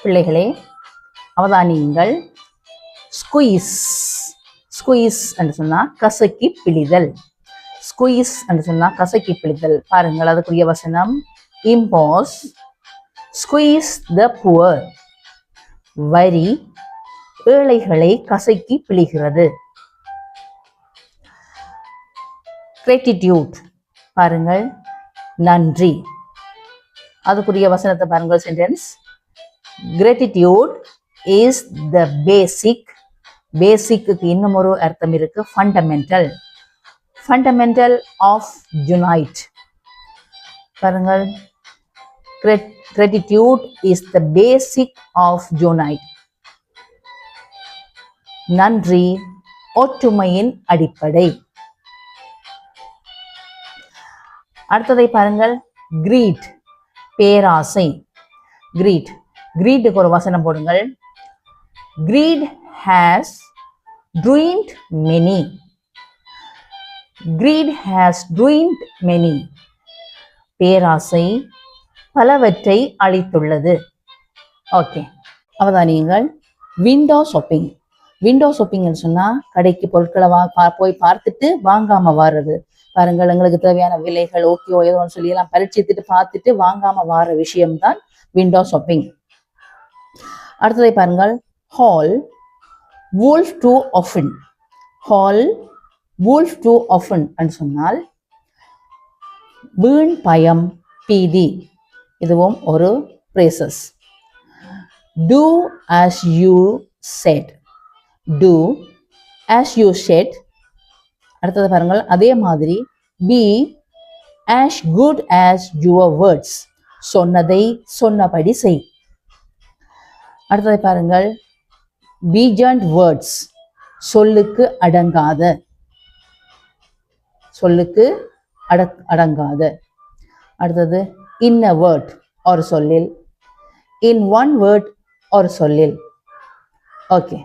பிள்ளைகளே அவதானியுங்கள். ஸ்குயிஸ் ஸ்குயிஸ் என்று சொன்னால் கசக்கி பிழிதல். ஸ்குயிஸ் என்று சொன்னால் கசக்கி பிழிதல். பாருங்கள், அதுக்குரிய வசனம் இம்போஸ் ஸ்குயிஸ் த புவர். வரி ஏழைகளை கசக்கி பிழிகிறது. கிரேட்டிடியூட் பாருங்கள், நன்றி. அதுக்குரிய வசனத்தை பாருங்கள். Sentence gratitude is the basic. பேசிக்கு இன்னும் ஒரு அர்த்தம் இருக்கு, ஃபண்டமெண்டல். Fundamental of unite. பாருங்கள், gratitude is the basic of unite. நன்றி ஒற்றுமையின் அடிப்படை. அடுத்ததை பாருங்கள், greed பேராசை. greedக்கு ஒரு வசனம் போடுங்கள். greed has ruined many. greed has ruined many. பேராசை பலவற்றை அழித்துள்ளது. ஓகே, அவதானியுங்கள். Window shopping. விண்டோ ஷாப்பிங் சொன்னா கடைக்கு பொருட்களை போய் பார்த்துட்டு வாங்காம வாடுறது. பாருங்கள், எங்களுக்கு தேவையான விலைகள் ஓகே ஏதோன்னு சொல்லி எல்லாம் பரீட்சித்துட்டு பார்த்துட்டு வாங்காம வார விஷயம்தான் விண்டோ ஷாப்பிங். அடுத்ததை பாருங்கள், hall wolf too often. Hall wolf too often என்று சொன்னால் வீண் பயம் பீதி. இதுவும் ஒரு braces. do as you said. do as you said. அடுத்தது பாருங்கள், அதே மாதிரி be as good as your words. சொன்னதை சொன்னபடி செய். அடுத்ததை பாருங்கள், beyond words. சொல்லுக்கு அடங்காத. சொல்லுக்கு அடங்காத. அடுத்தது in a word ஒரு சொல்லில். in one word ஒரு சொல்லில். ஓகே.